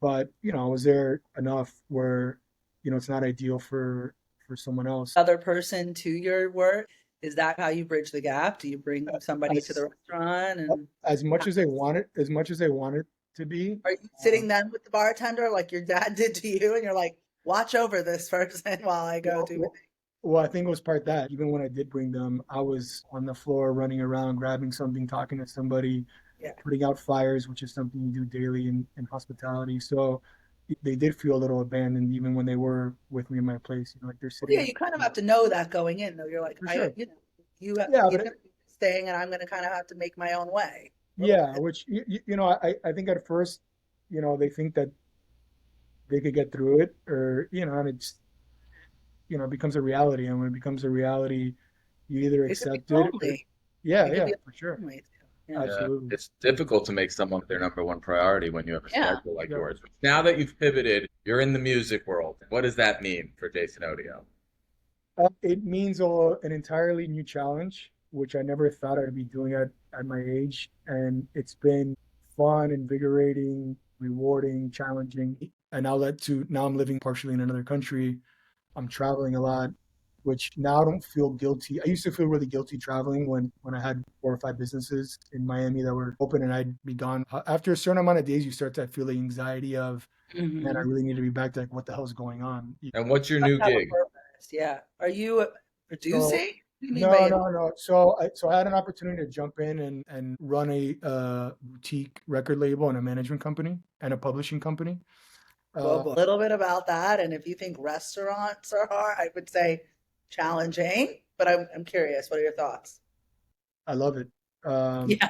but I was there enough where it's not ideal for someone else. Other person to your work, is that how you bridge the gap? Do you bring somebody to As the restaurant and as much as they want it, to be. are you Uh, sitting then with the bartender like your dad did to you and you're like, watch over this person while I go well, do my well, well, I think it was part that. Even when I did bring them, I was on the floor running around, grabbing something, talking to somebody, yeah. putting out fires, which is something you do daily in hospitality. So they did feel a little abandoned, even when they were with me in my place. Like they're Well, sitting yeah, at you kind of have to know that going in though. You're like, for sure. Yeah, he's but gonna be staying and I'm gonna kind of have to make my own way a little yeah, bit. which I think at first, they think that they could get through it, or and it's it becomes a reality, and when it becomes a reality, you either It could be accept it or lonely. yeah, It could yeah, be for sure, lonely too. Yeah. Yeah, absolutely. it's difficult to make someone their number one priority when you have a Yeah. schedule like Yeah. yours. Now that you've pivoted, you're in the music world. What does that mean for Jason Odio? It means an entirely new challenge, which I never thought I'd be doing at my age. And it's been fun, invigorating, rewarding, challenging. And now I'm living partially in another country. I'm traveling a lot, which now I don't feel guilty. I used to feel really guilty traveling when I had 4 or 5 businesses in Miami that were open and I'd be gone. After a certain amount of days, you start to feel the anxiety of, man, I Hmm. really need to be back to like, what the hell's going on? And what's your Have new to have a gig? purpose. Yeah. Are you So producing? What do you mean no, by no, no. So I had an opportunity to jump in and run a boutique record label and a management company and a publishing company. well, Uh, a little bit about that? And if you think restaurants are hard, I would say challenging, but I'm curious. What are your thoughts? I love it. Um, Yeah.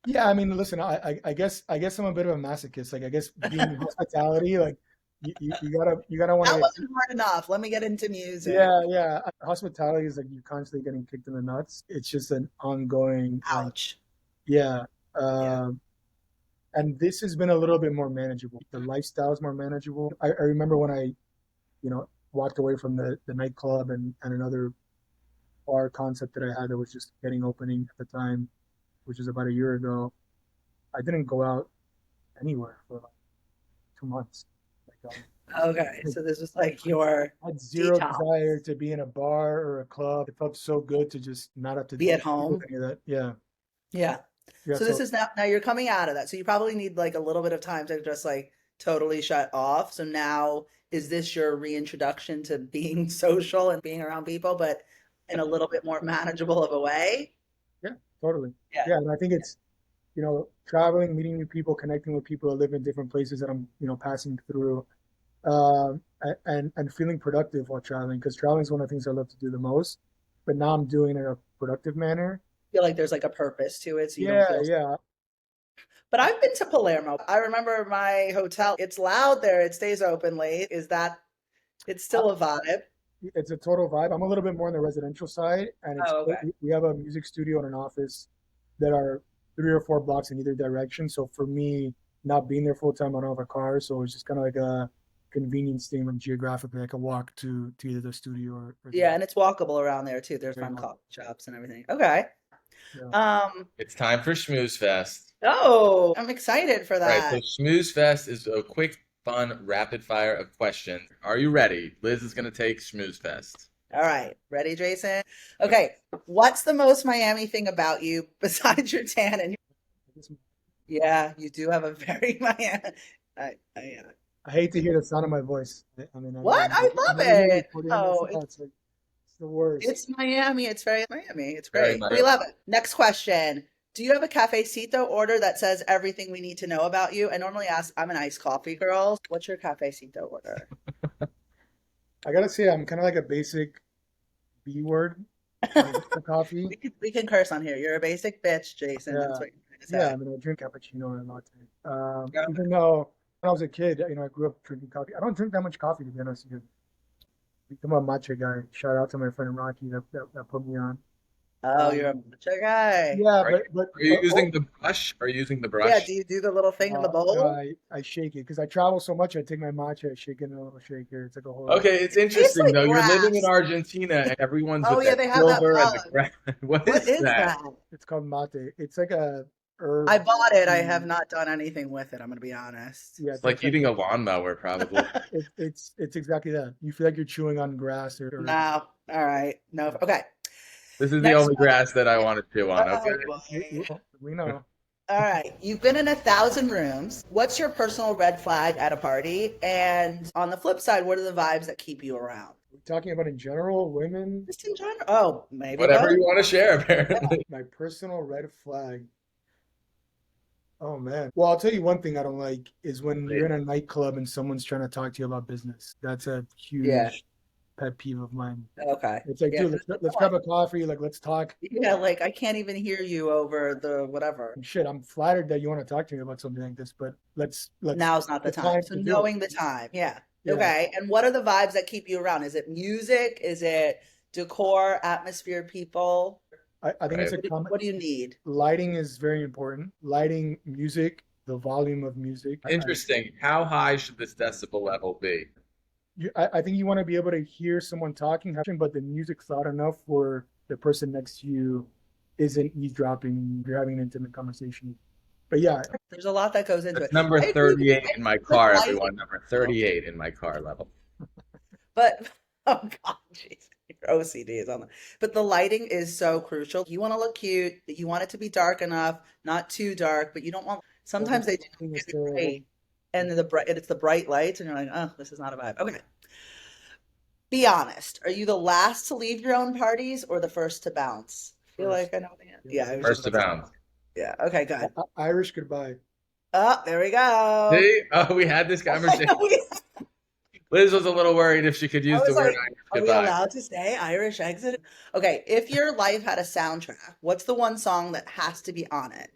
yeah, I mean, listen, I guess I'm a bit of a masochist. Like, I guess being in hospitality, like you gotta want to That get. wasn't hard enough. Let me get into music. Yeah, yeah. Hospitality is like you're constantly getting kicked in the nuts. It's just an ongoing, like, Ouch. yeah. Yeah. Um, and this has been a little bit more manageable. The lifestyle is more manageable. I remember when I walked away from the nightclub and another bar concept that I had that was just getting opening at the time, which is about a year ago. I didn't go out anywhere for like 2 months. Like Okay. So this was like your I had zero detox. desire to be in a bar or a club. It felt so good to just not have to Be at deal with home. any of that. Yeah, Yeah. yeah. So this So is now you're coming out of that. So you probably need like a little bit of time to just like totally shut off. So now is this your reintroduction to being social and being around people, but in a little bit more manageable of a way? yeah, totally. Yeah. Yeah, and I think it's traveling, meeting new people, connecting with people that live in different places that I'm passing through, and feeling productive while traveling, because traveling is one of the things I love to do the most. But now I'm doing it in a productive manner. Feel like there's like a purpose to it, so you don't Yeah, feel. yeah. But I've been to Palermo. I remember my hotel. It's loud there. It stays open late. Is that it's I, still a vibe? it's a total vibe. I'm a little bit more on the residential side, and Oh, okay. we have a music studio and an office that are 3 or 4 blocks in either direction. So for me, not being there full time, I don't have a car, so it's just kind of like a convenience thing. Like geographically, I can walk to either the studio or Yeah, and it's walkable around there too. There's very fun well. coffee shops and everything. Okay. Yeah. It's time for Schmooze Fest. Oh, I'm excited for All right, so that. Schmooze Fest is a quick, fun, rapid fire of questions. Are you ready? Liz is going to take Schmooze Fest. All right, ready, Jason? Okay, what's the most Miami thing about you besides your tan and yeah, you do have a very Miami. Yeah. I hate to hear the sound of my voice. I mean, What? I love literally it. put in this Oh, out. It's like it's the worst. it's Miami. It's very Miami. It's Very great. Miami. We love it. Next question. Do you have a cafecito order that says everything we need to know about you? I normally ask, I'm an iced coffee girl. What's your cafecito order? I gotta say, I'm kind of like a basic B word for coffee. We can curse on here. You're a basic bitch, Jason. Yeah, That's what you're trying to yeah. say. I mean, I drink cappuccino and latte. Yeah. Even though when I was a kid, I grew up drinking coffee. I don't drink that much coffee, to be honest with you. I'm a matcha guy. Shout out to my friend Rocky that put me on. Oh, you're a Um, matcha guy. yeah, Are you, but are you using the brush? Are you using the Yeah, brush? do you do the little thing in the no, bowl? I shake it because I travel so much. I take my matcha, I shake it in a little shaker. It's like a whole. Okay, it's It tastes interesting like though. You're living in grass. Argentina and everyone's Oh with yeah, that they have that silver and the mug. grass. What What is is that? that? It's called mate. It's like a herb. I bought it. I have tea. not done anything with it. I'm gonna be honest. Yeah, It's it like tastes like eating a lawnmower, probably. it's exactly that. You feel like you're chewing on grass or No. All right. No. Okay. This is the Next only grass that I want to chew on, one. okay? Oh boy. we know. All right. You've been in 1,000 rooms. What's your personal red flag at a party? And on the flip side, what are the vibes that keep you around? We're talking about in general, women. Just in general. Oh, maybe Whatever both. you want to share, Yeah. apparently. My personal red flag. Oh man. Well, I'll tell you one thing I don't like is when you're in a nightclub and someone's trying to talk to you about business. That's a Yeah. huge pet peeve of mine. Okay. It's like, Yeah. dude, let's grab a coffee. Like, let's talk. Yeah. Like I can't even hear you over the whatever. Shit, I'm flattered that you want to talk to me about something like this, but let's Now's not the time. So to do it. knowing the time. Yeah. Yeah. Okay. And what are the vibes that keep you around? Is it music? Is it decor, atmosphere, people? I think it's a What do you need? lighting is very important. Lighting, music, the volume of music. Interesting. How high should this decibel level be? I think you want to be able to hear someone talking, but the music's loud enough for the person next to you isn't eavesdropping. You're having an intimate conversation. But yeah, There's a lot that goes into That's it. number I agree with 38 you. in my But car, lighting, everyone. Number 38 in my car level. but oh God, jeez, your OCD is on that. But the lighting is so crucial. You want to look cute, but you want it to be dark enough, not too dark, but you don't want. Sometimes they do lighting is get it terrible. great, and then it's the bright lights, and you're like, oh, this is not a vibe. Okay. Be honest. Are you the last to leave your own parties or the first to bounce? I feel First. like I know the answer. Yeah, I was First just to about to bounce. say. Yeah. Okay. Good. Irish goodbye. Oh, there we go. See? Oh, we had this conversation. Liz was a little worried if she could use I the was word like, Irish are we goodbye. allowed to say Irish exit? Okay, if your life had a soundtrack, what's the one song that has to be on it?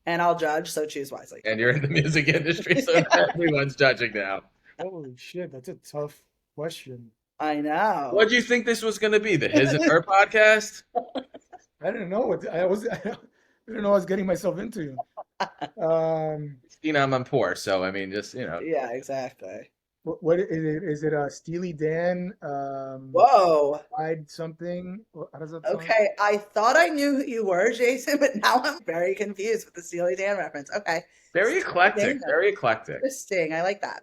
And I'll judge, so choose wisely. And you're in the music industry, so everyone's judging now. Holy shit, that's a tough question. I know. What do you think this was going to be? The His and Her podcast? I didn't know what I didn't know I was getting myself into. I'm poor, so I mean, just, Yeah, exactly. What is it? Is it Steely Dan? Whoa. Ride something? How does that sound? Okay, I thought I knew who you were, Jason, but now I'm very confused with the Steely Dan reference. Okay. Very eclectic, Dan. very eclectic. Interesting. I like that.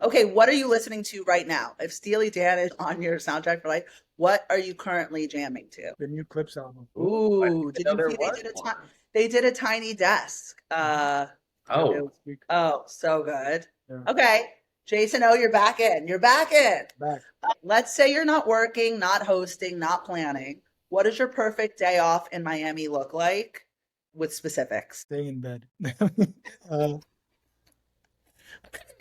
Okay, what are you listening to right now? If Steely Dan is on your soundtrack for life, what are you currently jamming to? The new Clips album. Ooh, did you there see was one. they did a Tiny Desk? Oh, Oh, so good. Yeah. Okay, Jason, you're back in. You're back in. Back. Let's say you're not working, not hosting, not planning. What does your perfect day off in Miami look like? With specifics. Staying in bed.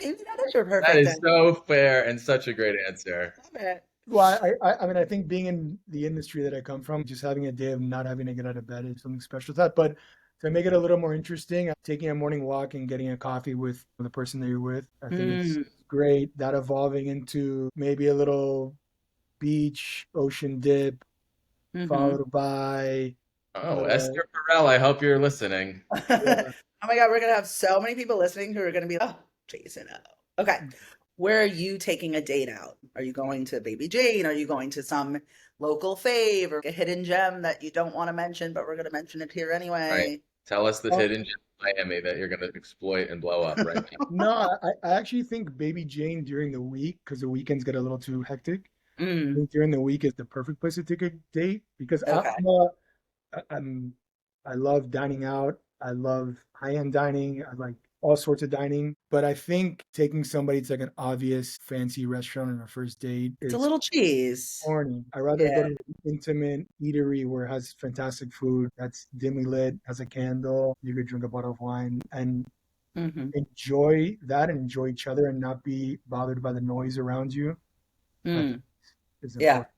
Maybe that is your perfect that is day. so fair and such a great answer. Love it. Well, I mean, I think being in the industry that I come from, just having a day of not having to get out of bed is something special to that. But to make it a little more interesting, taking a morning walk and getting a coffee with the person that you're with, I think it's great. That evolving into maybe a little beach, ocean dip, followed by Oh, Esther Perel, I hope you're listening. Oh my God, we're gonna have so many people listening who are gonna be, oh, Jason. Oh. Okay. Where are you taking a date out? Are you going to Baby Jane? Are you going to some local fave or a hidden gem that you don't want to mention, but we're gonna mention it here All right. anyway? Tell us the Oh, hidden gem in Miami that you're gonna exploit and blow up right now. no, I actually think Baby Jane during the week, because the weekends get a little too hectic. I Mm, think during the week is the perfect place to take a date because okay. I'm I love dining out. I love high-end dining. I like all sorts of dining. But I think taking somebody to like an obvious fancy restaurant on a first date It's a is little cheese. corny. I'd rather go Yeah. to an intimate eatery where it has fantastic food that's dimly lit, has a candle, you could drink a bottle of wine and Hmm. enjoy that and enjoy each other and not be bothered by the noise around you. I think Mm, is yeah. important.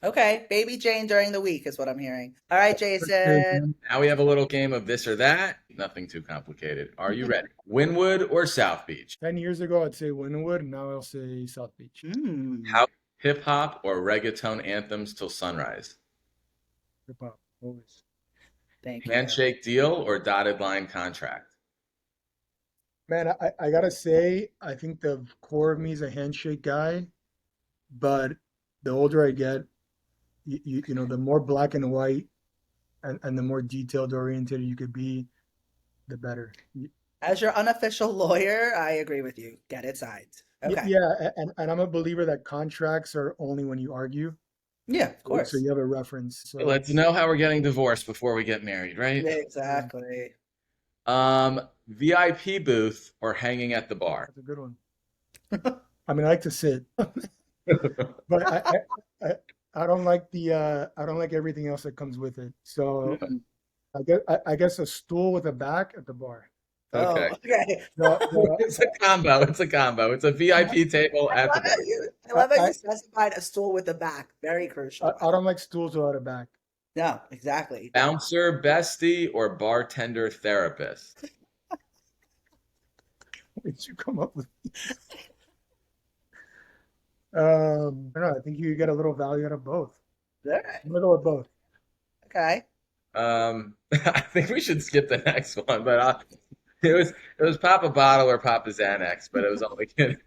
Okay. Baby Jane during the week is what I'm hearing. All right, Cheers, Jason. man. Now we have a little game of this or that. Nothing too complicated. Are you ready? Wynwood or South Beach? 10 years ago, I'd say Wynwood, and now I'll say South Beach. Mm. How hip hop or reggaeton anthems till sunrise? Hip hop, always. Thank you. Handshake deal or dotted line contract? Man, I gotta say, I think the core of me is a handshake guy, but the older I get, the more black and white and the more detailed oriented you could be, the better. As your unofficial lawyer, I agree with you. Get it signed. Okay. Yeah, and I'm a believer that contracts are only when you argue, Yeah, of so course. you have a reference. So Let's know how we're getting divorced before we get married, right? yeah, Exactly. VIP booth or hanging at the bar? that's a good one. I mean, I like to sit, but I I don't like I don't like everything else that comes with it. So Mm. I guess a stool with a back at the bar. Oh, Okay. okay. The It's a combo. It's a combo. It's a VIP table at the bar. I I, love how I you specified a stool with a back. Very crucial. I don't like stools without a back. No, exactly. Bouncer bestie or bartender therapist? What did you come up with? I don't know. I think you get a little value out of both. All right. I'm gonna go with both. Okay. I think we should skip the next one, but it was Papa Bottle or Papa Xanax, but it was only kidding.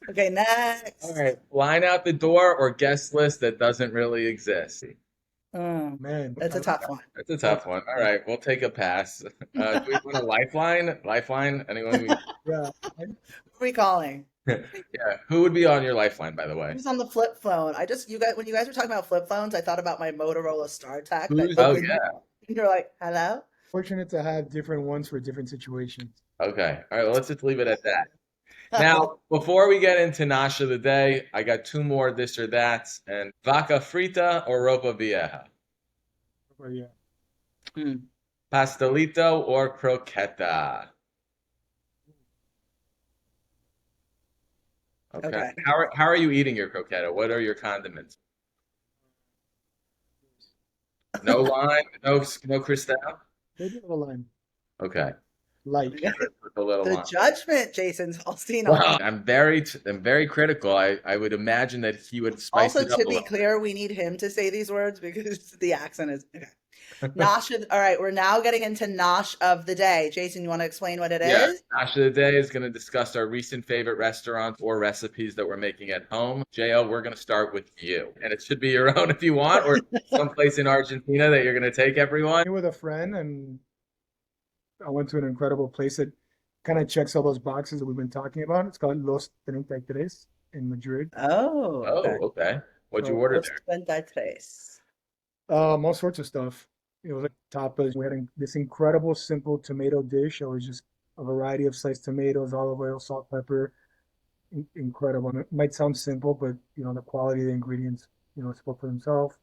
Okay, All next. right, line out the door or guest list that doesn't really exist. Mm, Man, that's a tough one. That's a that's tough one. All right, we'll take a pass. Do we want a lifeline? Lifeline? Anyone? yeah. Who are we calling? Yeah. Who would be on your lifeline, by the way? Who's on the flip phone? You guys, when you guys were talking about flip phones, I thought about my Motorola StarTAC that Oh opened. yeah. And you're like, hello? Fortunate to have different ones for different situations. Okay. All right. Well, let's just leave it at that. Now, before we get into Nash of the day, I got two more this or that's, and vaca frita or ropa vieja, But yeah. Hmm. pastelito or croqueta. Okay. Okay. How are you eating your croqueta? What are your condiments? No lime, no Cristal. Maybe a line. Okay. Light. With a little The lime. judgment, Jason Salstein on Well, that. I'm very critical. I would imagine that he would spice Also, it up to a be little clear, we need him to say these words because the accent is okay. Nosh. All right, we're now getting into Nosh of the day. Jason, you want to explain what it Yeah, is? Nash of the Day is going to discuss our recent favorite restaurants or recipes that we're making at home. JL, we're going to start with you. And it should be your own if you want, or someplace in Argentina that you're going to take everyone. With a friend, and I went to an incredible place that kind of checks all those boxes that we've been talking about. It's called Los 33 in Madrid. Oh, okay. Oh, okay. What'd you So order Los there? 23. all sorts of stuff. It was like tapas. We had this incredible simple tomato dish. It was just a variety of sliced tomatoes, olive oil, salt, pepper. Incredible. And it might sound simple, but the quality of the ingredients, spoke for themselves.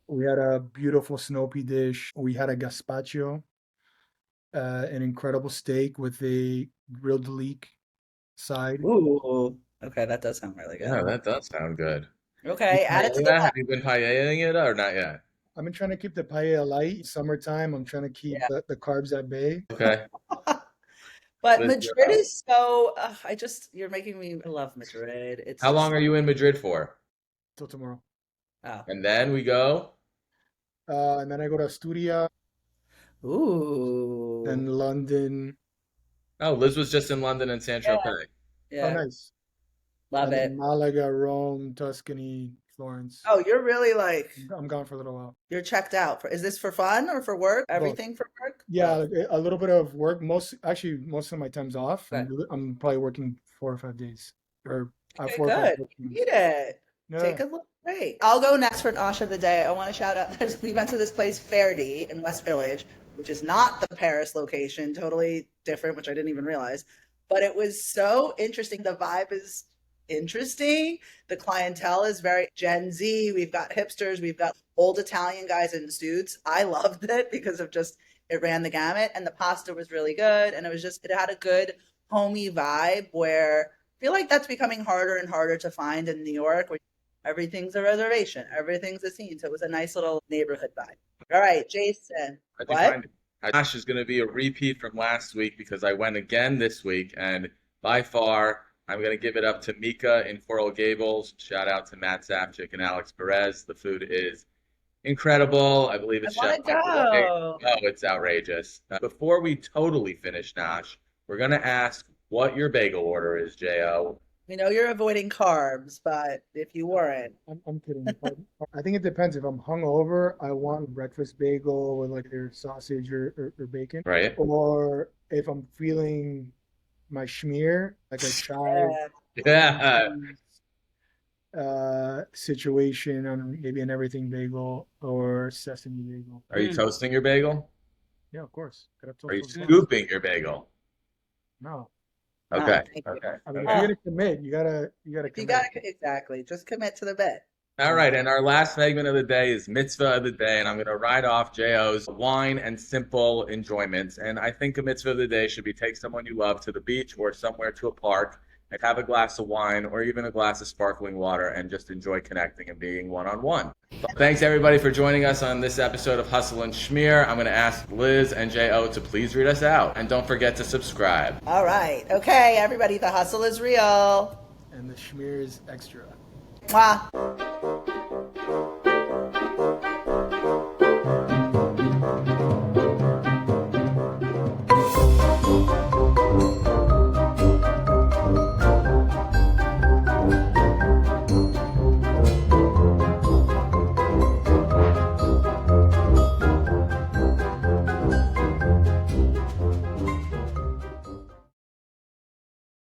We had a beautiful Snoopy dish. We had a gazpacho, an incredible steak with a grilled leek side. Ooh, okay, that does sound really Yeah, good. that does sound good. You Okay, add it to the paella? Have list. you been paellaing it or not yet? I've been trying to keep the paella light. Summertime, I'm trying to keep Yeah. the carbs at bay. Okay. But What is Madrid your, is so, you're making me love Madrid. It's how long just, are you in Madrid for? Till tomorrow. oh, And then we go. And then I go to Asturia. Ooh. Then London. Oh, Liz was just in London and San Yeah. Tropez. Oh, Yeah. nice. Love And then it. Malaga, Rome, Tuscany, Florence. Oh, you're really like, I'm gone for a little while. you're checked out. Is this for fun or for work? Both. Everything for work? Yeah, Both. a little bit of work. Most of my time's off. Okay. I'm probably working 4 or 5 days, or Okay, 4 or 5 good. working Need months. it. Yeah. Take a look. Great. I'll go next for Nosh of the day. I want to shout out. We went to this place, Fairdy, in West Village, which is not the Paris location, totally different, which I didn't even realize. But it was so interesting. The vibe is interesting. The clientele is very Gen Z. We've got hipsters. We've got old Italian guys in suits. I loved it because of just it ran the gamut, and the pasta was really good, and it had a good homey vibe where I feel like that's becoming harder and harder to find in New York, where everything's a reservation, everything's a scene. So it was a nice little neighborhood vibe. All right, Jason. How'd you What? find it? Josh is going to be a repeat from last week because I went again this week, and by far, I'm going to give it up to Mika in Coral Gables. Shout out to Matt Sapchik and Alex Perez. The food is incredible. I believe it's I want Chef to Michael White. go. Oh, it's outrageous. Before we totally finish, Nosh, we're going to ask what your bagel order is, J.O. We know you're avoiding carbs, but if you weren't, I'm kidding. I think it depends. If I'm hungover, I want breakfast bagel with like either sausage or bacon. Right? Or if I'm feeling my schmear, like a chive Yeah. situation on maybe an everything bagel or sesame bagel. Are you toasting your bagel? Yeah, of course. Gotta Are you toast those. scooping your bagel? No. Okay. thank you. Okay. I mean, if you're gonna commit, you gotta You commit. got to exactly just commit to the bit. All right, and our last segment of the day is mitzvah of the day, and I'm going to ride off J.O.'s wine and simple enjoyments. And I think a mitzvah of the day should be take someone you love to the beach or somewhere to a park and have a glass of wine or even a glass of sparkling water and just enjoy connecting and being one-on-one. Thanks everybody for joining us on this episode of Hustle and Schmear. I'm going to ask Liz and J.O. to please read us out, and don't forget to subscribe. All right. Okay, everybody, the hustle is real. And the schmear is extra. Mwah.